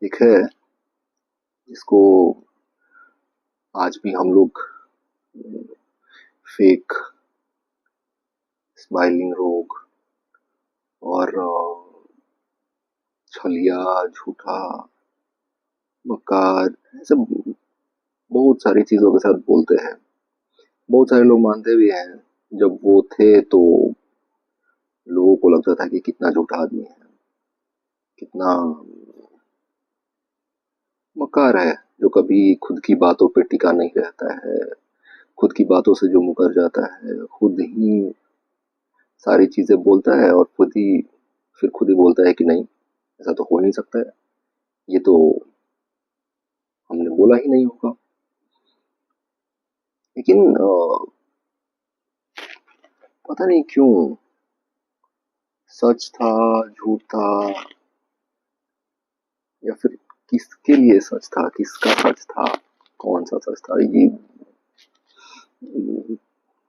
एक है जिसको आज भी हम लोग फेक स्माइलिंग रोग और छलिया, झूठा, मक्कार, ऐसे बहुत सारी चीजों के साथ बोलते हैं। बहुत सारे लोग मानते भी हैं। जब वो थे तो लोगों को लगता था कि कितना झूठा आदमी है, कितना मक्कार है, जो कभी खुद की बातों पे टिका नहीं रहता है, खुद की बातों से जो मुकर जाता है, खुद ही सारी चीजें बोलता है और खुद ही बोलता है कि नहीं, ऐसा तो हो नहीं सकता है, ये तो हमने बोला ही नहीं होगा। लेकिन पता नहीं क्यों सच था, झूठ था, या फिर किसके लिए सच था, किसका सच था, कौन सा सच था, ये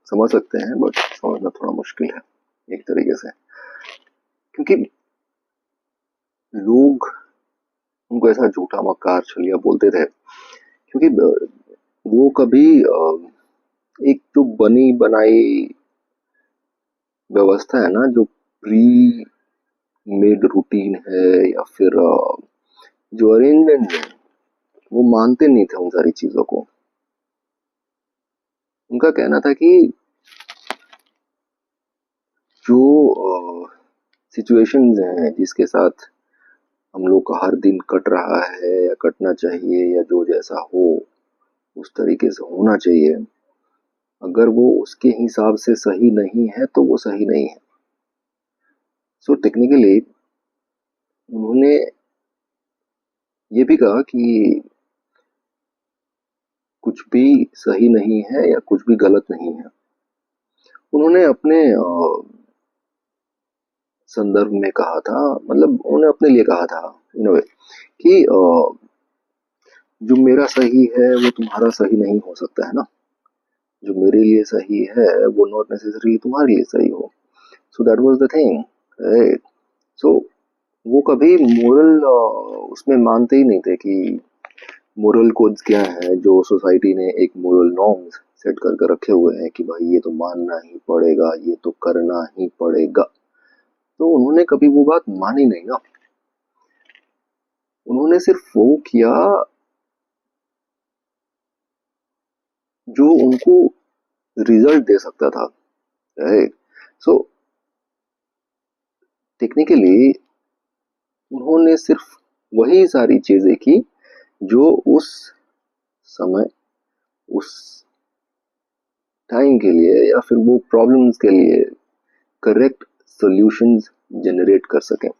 समझ सकते हैं बट समझना थोड़ा मुश्किल है एक तरीके से। क्योंकि लोग उनको ऐसा झूठा मक्कार छलिया बोलते थे क्योंकि वो कभी एक जो बनी बनाई व्यवस्था है ना, जो प्री मेड रूटीन है, या फिर जो अरेंजमेंट है, वो मानते नहीं थे उन सारी चीजों को। उनका कहना था कि जो सिचुएशंस हैं जिसके साथ हम लोग का हर दिन कट रहा है या कटना चाहिए, या जो जैसा हो उस तरीके से होना चाहिए, अगर वो उसके हिसाब से सही नहीं है तो वो सही नहीं है। सो टेक्निकली उन्होंने ये भी कहा कि कुछ भी सही नहीं है या कुछ भी गलत नहीं है। उन्होंने अपने संदर्भ में कहा था, मतलब उन्होंने अपने लिए कहा था इन अ वे कि जो मेरा सही है वो तुम्हारा सही नहीं हो सकता है ना, जो मेरे लिए सही है वो नॉट नेसेसरी तुम्हारे लिए सही हो। So that was the thing, right. So वो कभी मोरल उसमें मानते ही नहीं थे कि मोरल कोड्स क्या है, जो सोसाइटी ने एक मोरल नॉर्म्स सेट करके रखे हुए हैं कि भाई ये तो मानना ही पड़ेगा, ये तो करना ही पड़ेगा। तो उन्होंने कभी वो बात मानी नहीं ना। उन्होंने सिर्फ वो किया जो उनको रिजल्ट दे सकता था, राइट। सो टेक्निकली उन्होंने सिर्फ वही सारी चीजें की जो उस समय, उस टाइम के लिए, या फिर वो प्रॉब्लम्स के लिए करेक्ट सॉल्यूशंस जनरेट कर सकें।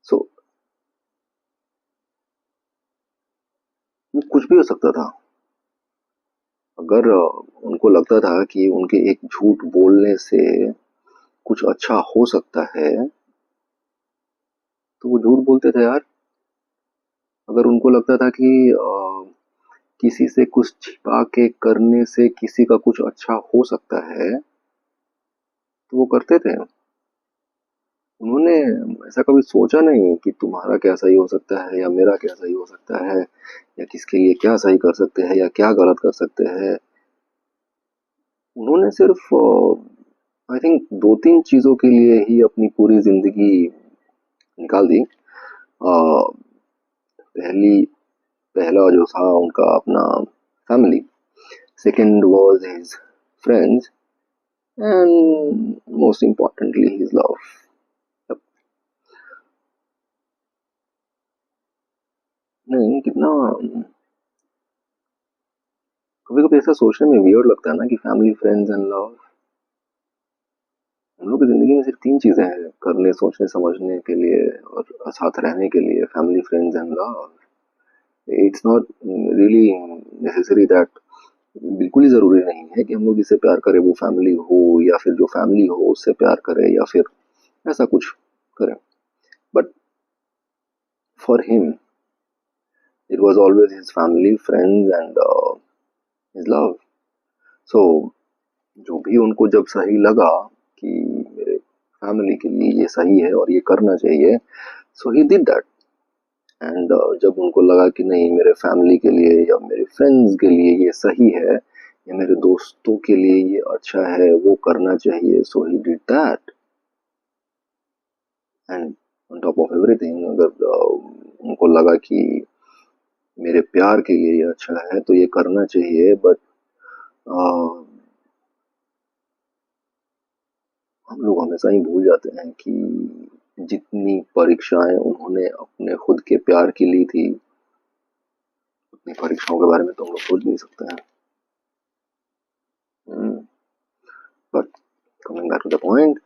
सो वो कुछ भी हो सकता था। अगर उनको लगता था कि उनके एक झूठ बोलने से कुछ अच्छा हो सकता है तो वो झूठ बोलते थे यार। अगर उनको लगता था कि किसी से कुछ छिपा के करने से किसी का कुछ अच्छा हो सकता है तो वो करते थे। उन्होंने ऐसा कभी सोचा नहीं कि तुम्हारा क्या सही हो सकता है या मेरा क्या सही हो सकता है, या किसके लिए क्या सही कर सकते हैं या क्या गलत कर सकते हैं। उन्होंने सिर्फ आई थिंक दो तीन चीजों के लिए ही अपनी पूरी जिंदगी निकाल दी। पहली पहला जो था उनका अपना family, second was his friends, and most importantly his love. नहीं, कितना कभी कभी ऐसा सोचने में वियर्ड लगता है ना कि फैमिली, फ्रेंड्स एंड लव, हम लोग की जिंदगी में सिर्फ तीन चीजें हैं करने, सोचने, समझने के लिए और साथ रहने के लिए: family, friends and love. It's not really necessary that, बिल्कुल ही जरूरी नहीं है कि हम लोग जिससे प्यार करें वो फैमिली हो, या फिर जो फैमिली हो उससे प्यार करे, या फिर ऐसा कुछ करें। But for him it was always his family, friends and his love. So जो भी उनको जब सही लगा कि मेरे फैमिली के लिए ये सही है और ये करना चाहिए, so he did that. And जब उनको लगा कि नहीं, मेरे फैमिली के लिए या मेरे फ्रेंड्स के लिए ये सही है या मेरे दोस्तों के लिए ये अच्छा है, वो करना चाहिए, so he did that. And on top of everything, अगर उनको लगा कि मेरे प्यार के लिए ये अच्छा है तो ये करना चाहिए, बट हम लोग हमेशा ही भूल जाते हैं कि जितनी परीक्षाएं उन्होंने अपने खुद के प्यार की ली थी, उतनी परीक्षाओं के बारे में तो हम लोग सोच नहीं सकते हैं। But coming back to the point,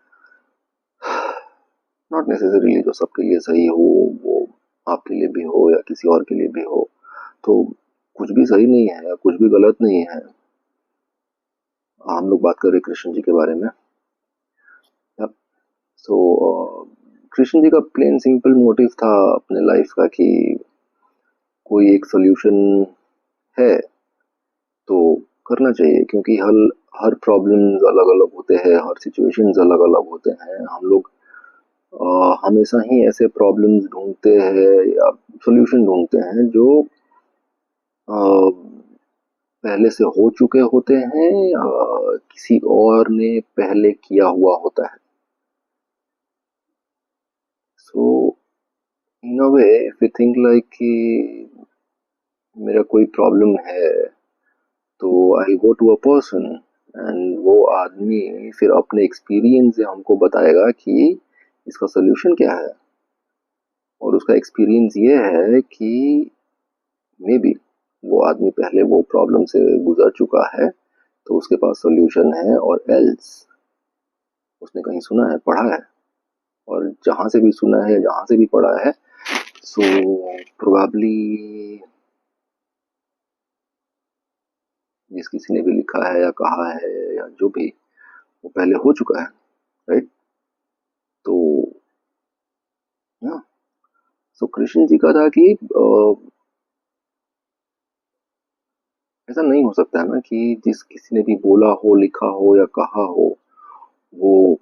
not necessarily जो सबके लिए सही हो वो आपके लिए भी हो या किसी और के लिए भी हो। तो कुछ भी सही नहीं है, कुछ भी गलत नहीं है। हम लोग बात कर रहे कृष्ण जी के बारे में। सो कृष्ण जी का प्लेन सिंपल मोटिव था अपने लाइफ का कि कोई एक सोल्यूशन है तो करना चाहिए, क्योंकि हर प्रॉब्लम्स अलग अलग होते हैं, हर सिचुएशंस अलग अलग होते हैं। हम लोग हमेशा ही ऐसे प्रॉब्लम्स ढूंढते हैं या सोल्यूशन ढूंढते हैं जो पहले से हो चुके होते हैं या किसी और ने पहले किया हुआ होता है। So in a way, if you think like कि मेरा कोई प्रॉब्लम है तो I go to a person, and वो आदमी फिर अपने एक्सपीरियंस से हमको बताएगा कि इसका सोल्यूशन क्या है। और उसका एक्सपीरियंस ये है कि मे बी वो आदमी पहले वो प्रॉब्लम से गुजर चुका है तो उसके पास सोल्यूशन है, और एल्स उसने कहीं सुना है, पढ़ा है, और जहां से भी सुना है, जहां से भी पढ़ा है, सो प्रोबेबली जिस किसी ने भी लिखा है या कहा है या जो भी, वो पहले हो चुका है, राइट। तो या सो कृष्ण जी का था कि ऐसा नहीं हो सकता है ना कि जिस किसी ने भी बोला हो, लिखा हो या कहा हो वो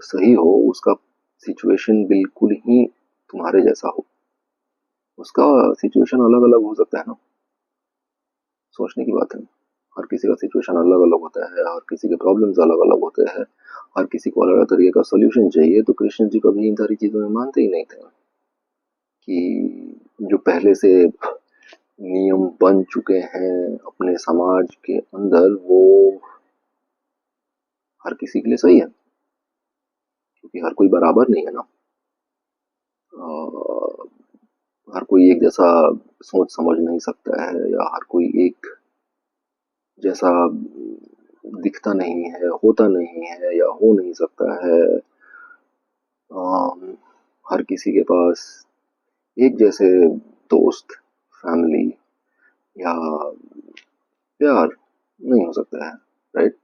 सही हो, उसका सिचुएशन बिल्कुल ही तुम्हारे जैसा हो। उसका सिचुएशन अलग अलग हो सकता है ना, सोचने की बात है। हर किसी का सिचुएशन अलग अलग होता है, हर किसी के प्रॉब्लम्स अलग अलग होते हैं, हर किसी को अलग अलग तरीके का सोल्यूशन चाहिए। तो कृष्ण जी कभी इन सारी चीजों में मानते ही नहीं थे कि जो पहले से नियम बन चुके हैं अपने समाज के अंदर वो हर किसी के लिए सही है, क्योंकि हर कोई बराबर नहीं है ना। हर कोई एक जैसा सोच समझ नहीं सकता है, या हर कोई एक जैसा दिखता नहीं है, होता नहीं है, या हो नहीं सकता है। हर किसी के पास एक जैसे दोस्त, फैमिली या प्यार नहीं हो सकता है, राइट।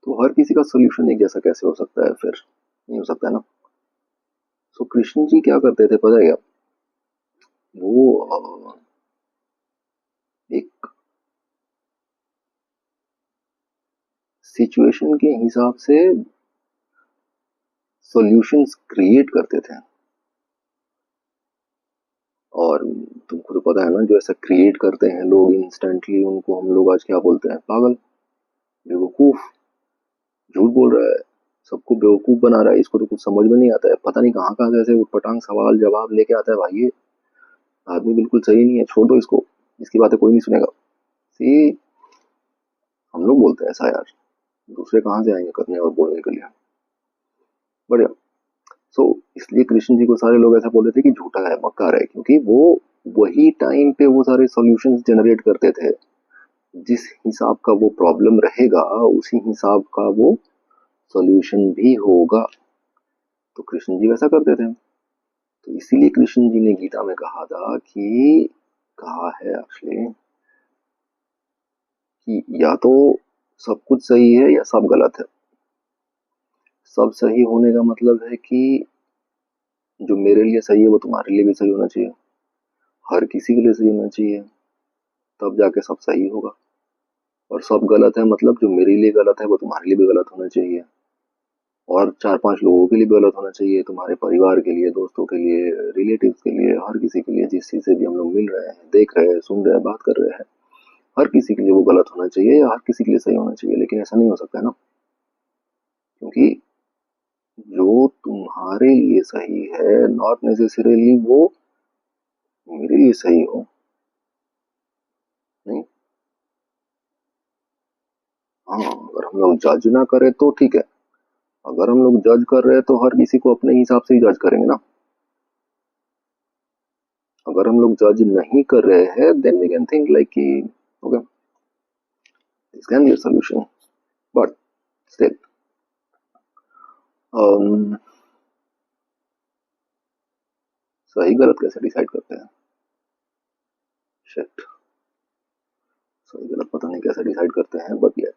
तो हर किसी का सोल्यूशन एक जैसा कैसे हो सकता है, फिर नहीं हो सकता है ना। सो कृष्ण जी क्या करते थे पता है क्या? वो एक सिचुएशन के हिसाब से सॉल्यूशंस क्रिएट करते थे। और तुमको तो पता है ना, जो ऐसा क्रिएट करते हैं लोग इंस्टेंटली, उनको हम लोग आज क्या बोलते हैं? पागल, बेवकूफ, झूठ बोल रहा है, सबको बेवकूफ बना रहा है, इसको तो कुछ समझ में नहीं आता है, पता नहीं कहाँ कहाँ से ऐसे उटपटांग सवाल जवाब लेके आता है। भाई ये आदमी बिल्कुल सही नहीं है, छोड़ दो इसको, इसकी बातें कोई नहीं सुनेगा। सी, हम लोग बोलते हैं ऐसा यार, दूसरे कहाँ से आएंगे करने और बोलने के लिए। बढ़िया। सो इसलिए कृष्ण जी को सारे लोग ऐसा बोलते थे कि झूठा है, मक्कार है, क्योंकि वो वही टाइम पे वो सारे सॉल्यूशंस जनरेट करते थे। जिस हिसाब का वो प्रॉब्लम रहेगा उसी हिसाब का वो सॉल्यूशन भी होगा। तो कृष्ण जी वैसा करते थे। तो इसीलिए कृष्ण जी ने गीता में कहा था कि, कहा है एक्चुअली, कि या तो सब कुछ सही है या सब गलत है। सब सही होने का मतलब है कि जो मेरे लिए सही है वो तुम्हारे लिए भी सही होना चाहिए, हर किसी के लिए सही होना चाहिए, तब जाके सब सही होगा। और सब गलत है मतलब जो मेरे लिए गलत है वो तुम्हारे लिए भी गलत होना चाहिए। और 4-5 लोगों के लिए भी गलत होना चाहिए, तुम्हारे परिवार के लिए, दोस्तों के लिए, रिलेटिव्स के लिए, हर किसी के लिए जिस चीज़ से भी हम लोग मिल रहे हैं, देख रहे हैं, सुन रहे हैं, बात कर रहे हैं, हर किसी के लिए वो गलत होना चाहिए या हर किसी के लिए सही होना चाहिए। लेकिन ऐसा नहीं हो सकता है ना, क्योंकि जो तुम्हारे लिए सही है नॉट नेसेसरीली वो मेरे लिए सही हो। नहीं। हाँ, अगर हम लोग जज ना करें तो ठीक है, अगर हम लोग जज कर रहे हैं तो हर किसी को अपने हिसाब से ही जज करेंगे ना। अगर हम लोग जज नहीं कर रहे हैं then we can think like कि okay this can be a solution, but still सही गलत कैसे डिसाइड करते हैं? शिट, सही गलत पता नहीं कैसे डिसाइड करते हैं, बट ये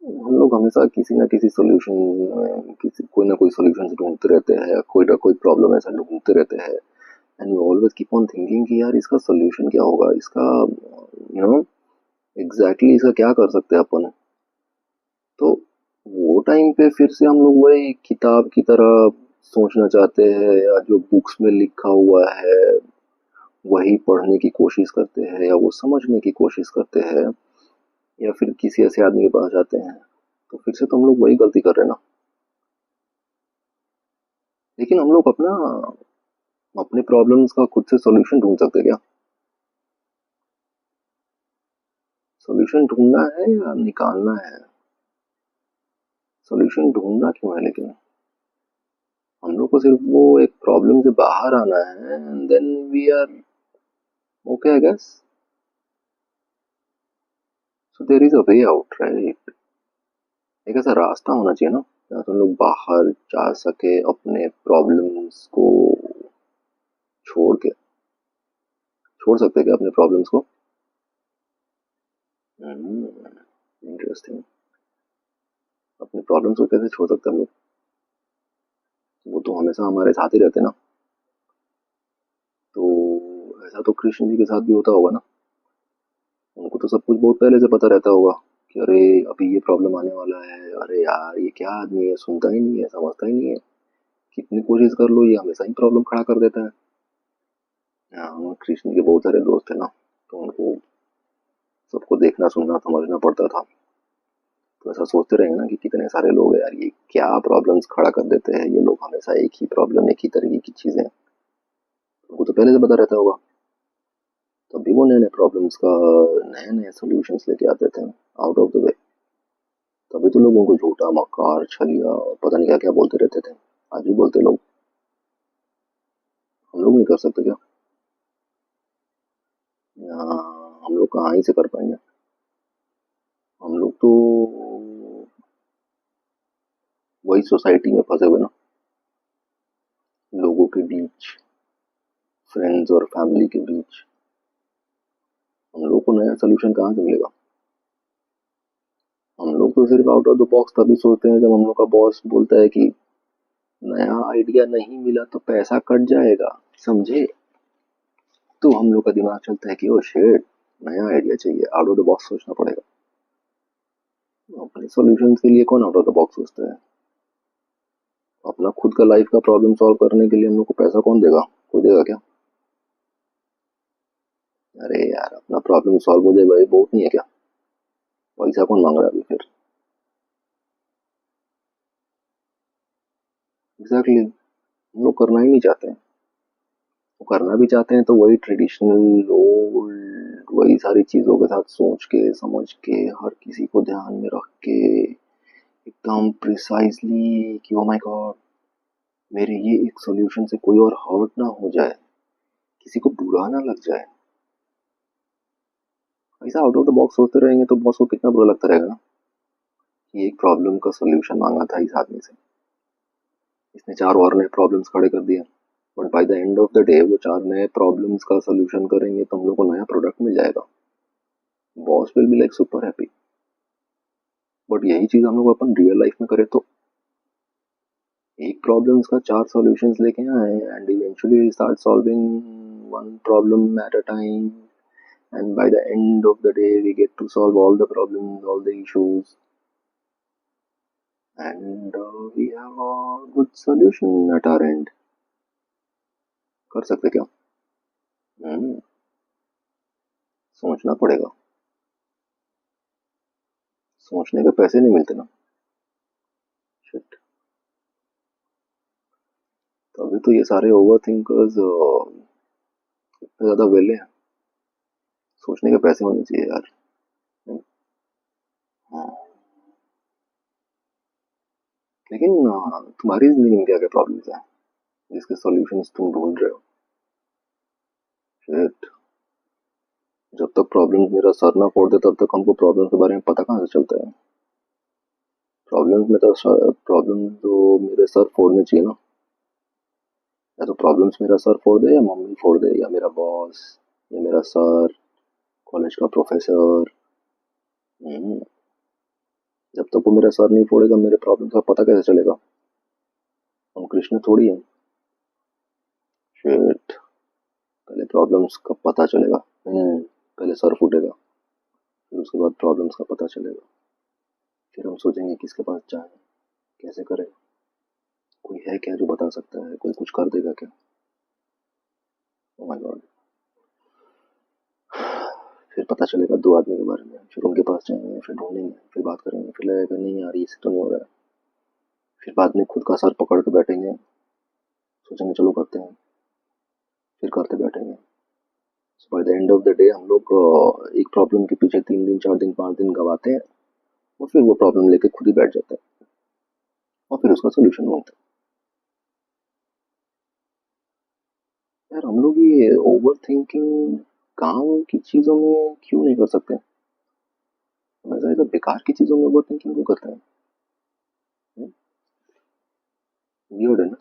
हम लोग हमेशा किसी ना किसी सोल्यूशन, किसी कोई ना कोई सोल्यूशन ढूंढते रहते हैं, कोई ना कोई प्रॉब्लम ऐसा ढूंढते रहते हैं, and we always keep on thinking कि यार इसका सोल्यूशन क्या होगा, इसका एग्जैक्टली इसका क्या कर सकते हैं अपन। तो वो टाइम पे फिर से हम लोग वही किताब की तरह सोचना चाहते हैं, या जो बुक्स में लिखा हुआ है वही पढ़ने की कोशिश करते हैं, या वो समझने की कोशिश करते हैं, या फिर किसी ऐसे आदमी के पास जाते हैं। तो फिर से तो हम लोग वही गलती कर रहे हैं ना। लेकिन हम लोग अपने प्रॉब्लम्स का खुद से सॉल्यूशन ढूंढ सकते हैं क्या? सॉल्यूशन ढूंढना है या निकालना है? सॉल्यूशन ढूंढना क्यों है लेकिन? हम लोग को सिर्फ वो एक प्रॉब्लम से बाहर आना है and then we are okay I guess. So there is a way out, right? एक ऐसा रास्ता होना चाहिए ना जहाँ तुम लोग बाहर जा सके अपने प्रॉब्लम्स को छोड़ के। छोड़ सकते हैं क्या अपने प्रॉब्लम्स को? इंटरेस्टिंग। अपने प्रॉब्लम्स को कैसे छोड़ सकते हैं हम लोग? वो तो हमेशा हमारे साथ ही रहते हैं ना। तो ऐसा तो कृष्ण जी के साथ भी होता होगा ना। उनको तो सब कुछ बहुत पहले से पता रहता होगा कि अरे अभी ये प्रॉब्लम आने वाला है, अरे यार ये क्या आदमी है, सुनता ही नहीं है, समझता ही नहीं है, कितनी कोशिश कर लो ये हमेशा ही प्रॉब्लम खड़ा कर देता है। हाँ, कृष्ण के बहुत सारे दोस्त थे ना, तो उनको सबको देखना सुनना समझना पड़ता था। तो ऐसा सोचते रहेंगे ना कि कितने सारे लोग हैं यार, ये क्या प्रॉब्लम्स खड़ा कर देते हैं ये लोग, हमेशा एक ही प्रॉब्लम, एक ही तरीके की चीजें। उनको तो पहले से पता रहता होगा, तभी वो नए नए प्रॉब्लम्स का नए नए सोल्यूशंस लेके आते थे आउट ऑफ द वे। तभी तो लोग उनको झूठा, मक्कार, छलिया और पता नहीं क्या क्या बोलते रहते थे। आज भी बोलते लोग। हम लोग नहीं कर सकते क्या? हम लोग कहाँ ही से कर पाएंगे? हम लोग तो वही सोसाइटी में फंसे हुए ना, लोगों के बीच, फ्रेंड्स और फैमिली के बीच। हम लोग को नया सोल्यूशन कहाँ से मिलेगा? हम लोग तो सिर्फ आउट ऑफ द बॉक्स तभी सोचते हैं जब हम लोग का बॉस बोलता है कि नया आइडिया नहीं मिला तो पैसा कट जाएगा, समझे? तो हम लोग का दिमाग चलता है कि ओ शेट, नया आइडिया चाहिए, आउट ऑफ द बॉक्स सोचना पड़ेगा। अपने सॉल्यूशंस के लिए कौन आउट ऑफ द बॉक्स सोचता है? अपना खुद का लाइफ का प्रॉब्लम सॉल्व करने के लिए हम लोग को पैसा कौन देगा? कोई देगा क्या? अरे यार अपना प्रॉब्लम सॉल्व हो जाए भाई, बहुत नहीं है क्या? पैसा कौन मांग रहा है अभी फिर? एग्जैक्टली exactly, हम लोग करना ही नहीं चाहते हैं। वो करना भी चाहते हैं तो वही ट्रेडिशनल ओल्ड, वही सारी चीजों के साथ सोच के समझ के, हर किसी को ध्यान में रख के, एकदम प्रिसाइजली कि ओ माय गॉड मेरे ये एक सॉल्यूशन से कोई और हर्ट ना हो जाए, किसी को बुरा ना लग जाए। ऐसा आउट ऑफ द बॉक्स सोचते रहेंगे तो बॉस को कितना बुरा लगता रहेगा ना कि एक प्रॉब्लम का सॉल्यूशन मांगा था इस आदमी से, इसने 4 और नए प्रॉब्लम्स खड़े कर दिए। But by the end of the day वो 4 नए प्रॉब्लम्स का सॉल्यूशन करेंगे तो हम लोग को नया प्रोडक्ट मिल जाएगा। Boss will be like super happy. But यही चीज हम लोग अपन रियल लाइफ में करें तो एक प्रॉब्लम्स का 4 सॉल्यूशंस लेके आए and eventually start solving one problem at a time, and by the end of the day we get to solve all the problems, all the issues, and we have a good solution at our end. कर सकते क्या? सोचना पड़ेगा, सोचने के पैसे नहीं मिलते ना। शिट, तभी तो ये सारे ओवर थिंकर्स इतने ज्यादा वेले हैं। सोचने के पैसे होने चाहिए यार। हाँ, लेकिन तुम्हारी जिंदगी में क्या क्या प्रॉब्लम्स है जिसके सॉल्यूशंस तुम ढूंढ रहे हो? शिट, जब तक प्रॉब्लम्स मेरा सर ना फोड़ दे तब तक हमको प्रॉब्लम के बारे में पता कहाँ से चलता है? प्रॉब्लम्स में तो प्रॉब्लम तो मेरे सर फोड़ने चाहिए ना। या तो प्रॉब्लम्स मेरा सर फोड़ दे, या मम्मी फोड़ दे, या मेरा बॉस, या मेरा सर, कॉलेज का प्रोफेसर। जब तक वो मेरा सर नहीं फोड़ेगा मेरे प्रॉब्लम्स का पता कैसे चलेगा? हम कृष्ण थोड़ी हैं। शिट, पहले प्रॉब्लम्स का पता चलेगा। पहले सर फूटेगा, फिर उसके बाद प्रॉब्लम्स का पता चलेगा। फिर हम सोचेंगे किसके पास जाएं, कैसे करें, कोई है क्या जो बता सकता है, कोई कुछ कर देगा क्या? Oh my God. फिर पता चलेगा दो आदमी के बारे में, फिर उनके पास जाएंगे, फिर ढूंढेंगे, फिर बात करेंगे, फिर लगेगा नहीं यार इससे तो नहीं हो रहा है। फिर बाद में खुद का सर पकड़ के बैठेंगे, सोचेंगे चलो करते हैं, फिर करते बैठेंगे। By the end of the day हम लोग एक प्रॉब्लम के पीछे 3 दिन 4 दिन 5 दिन गवाते हैं, और फिर वो प्रॉब्लम लेके खुद ही बैठ जाते हैं और फिर उसका सोल्यूशन ढूंढते हैं। यार हम लोग ये ओवर थिंकिंग काम की चीजों में क्यों नहीं कर सकते? हमेशा ऐसा बेकार की चीजों में ओवर थिंकिंग क्यों करते हैं? वियर्ड है ना।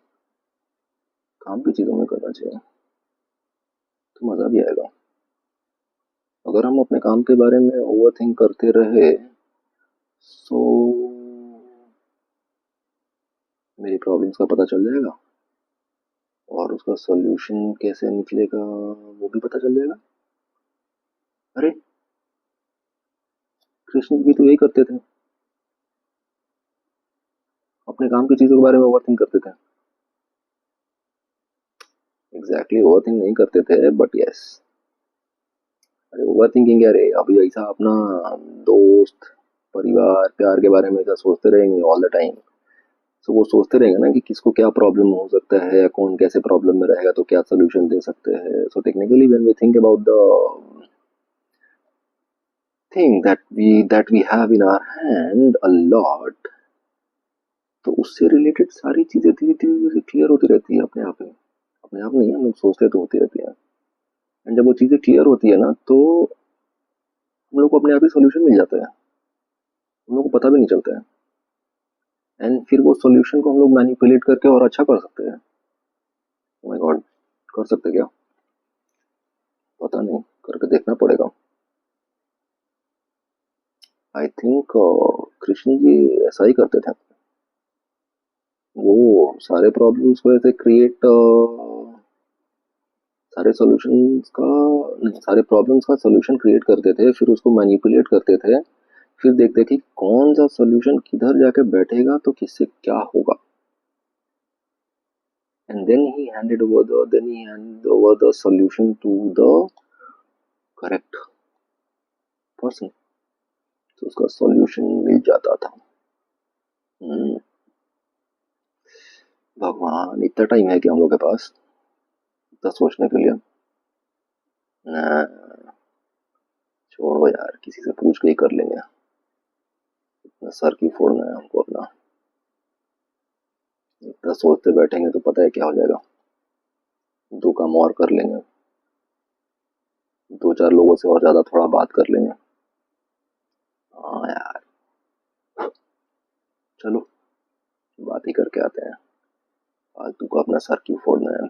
काम की चीजों में करना चाहिए तो मजा भी आएगा। अगर हम अपने काम के बारे में ओवर थिंक करते रहे तो मेरी प्रॉब्लम्स का पता चल जाएगा, और उसका सॉल्यूशन कैसे निकलेगा वो भी पता चल जाएगा। अरे, कृष्ण भी तो यही करते थे, अपने काम की चीजों के बारे में ओवर थिंक करते थे। एग्जैक्टली ओवर थिंक नहीं करते थे, बट यस। अरे ओवर थिंकिंग क्या रे, अभी ऐसा अपना दोस्त, परिवार, प्यार के बारे में ऐसा सोचते रहेंगे ऑल द टाइम, तो वो सोचते रहेंगे ना कि किसको क्या प्रॉब्लम हो सकता है, कौन कैसे प्रॉब्लम में रहेगा तो क्या सोल्यूशन दे सकते हैं। So technically when we think about the thing that we have in our hand a lot, तो उससे रिलेटेड सारी चीजें धीरे धीरे धीरे क्लियर होती रहती है अपने आप ही। अपने आप नहीं, हम लोग सोचते तो होती रहती है। एंड जब वो चीजें क्लियर होती है ना तो हम लोग को अपने आप ही सोल्यूशन मिल जाता है, हम लोग को पता भी नहीं चलता है। एंड फिर वो सोल्यूशन को हम लोग मैनिपुलेट करके और अच्छा कर सकते हैं। माय गॉड, कर सकते क्या? पता नहीं, करके देखना पड़ेगा। आई थिंक कृष्ण जी ऐसा ही करते थे। वो सारे प्रॉब्लम्स को ऐसे क्रिएट, सारे सॉल्यूशंस का नहीं, सारे प्रॉब्लम्स का सॉल्यूशन क्रिएट करते थे, फिर उसको मैनिपुलेट करते थे, फिर देखते कि कौन सा सॉल्यूशन किधर जाके बैठेगा तो किससे क्या होगा। and then he handed over the solution to the correct person, तो उसका सॉल्यूशन मिल जाता था। हम्म, भगवान, इतना टाइम है कि हम लोग के पास इतना सोचने के लिए? ना, छोड़ो यार, किसी से पूछ के ही कर लेंगे। इतना सर क्यों फोड़ना है हमको अपना? इतना सोचते बैठेंगे तो पता है क्या हो जाएगा। दो काम और कर लेंगे, दो चार लोगों से और ज्यादा थोड़ा बात कर लेंगे। हाँ यार, चलो बात ही करके आते हैं, फालतू को अपना सर क्यों फोड़ना है।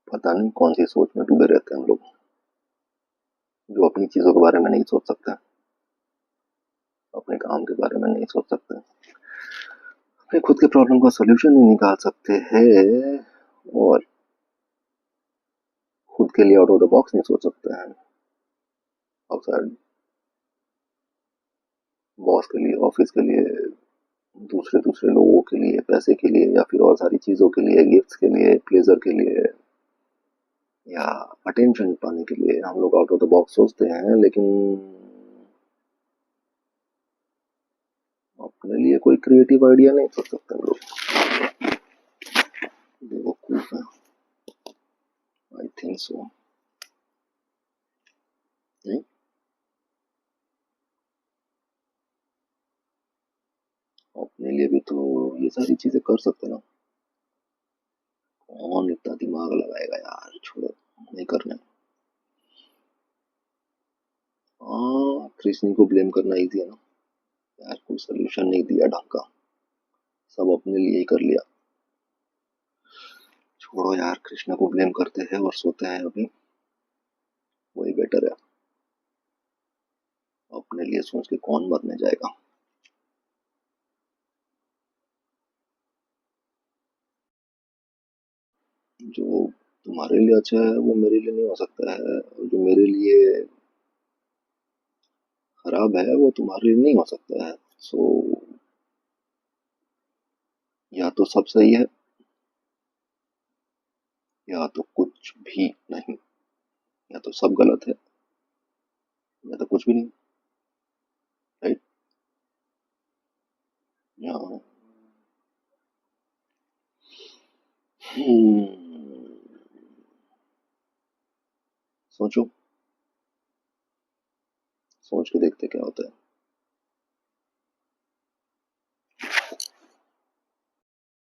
पता नहीं कौन सी सोच में डूबे रहते हैं हम लोग, जो अपनी चीजों के बारे में नहीं सोच सकते, अपने काम के बारे में नहीं सोच सकते, अपने खुद के प्रॉब्लम का सोल्यूशन नहीं निकाल सकते हैं, और खुद के लिए आउट ऑफ द बॉक्स नहीं सोच सकते हैं, आउटसाइड बॉस के लिए, ऑफिस के लिए, दूसरे दूसरे लोगों के लिए, पैसे के लिए, या फिर और सारी चीजों के लिए, गिफ्ट्स के लिए, प्लेजर के लिए, या अटेंशन पाने के लिए हम लोग आउट ऑफ द बॉक्स सोचते हैं, लेकिन अपने लिए कोई क्रिएटिव आइडिया नहीं सोच सकते हम लोग। बेवकूफ है, आई थिंक सो। नहीं, अपने लिए भी तो ये सारी चीजें कर सकते ना। कौन इतना दिमाग लगाएगा यार, छोड़ो, नहीं करना। हाँ, कृष्ण को ब्लेम करना इजी है ना यार, कोई सोल्यूशन नहीं दिया ढंग का, सब अपने लिए ही कर लिया। छोड़ो यार, कृष्णा को ब्लेम करते हैं और सोते हैं अभी, वही बेटर है। अपने लिए सोच के कौन मरने जाएगा। जो तुम्हारे लिए अच्छा है वो मेरे लिए नहीं हो सकता है, और जो मेरे लिए खराब है वो तुम्हारे लिए नहीं हो सकता है। सो या तो सब सही है, या तो कुछ भी नहीं, या तो सब गलत है, या तो कुछ भी नहीं। राइट। या हम्म, सोचो, सोच के देखते क्या होता है।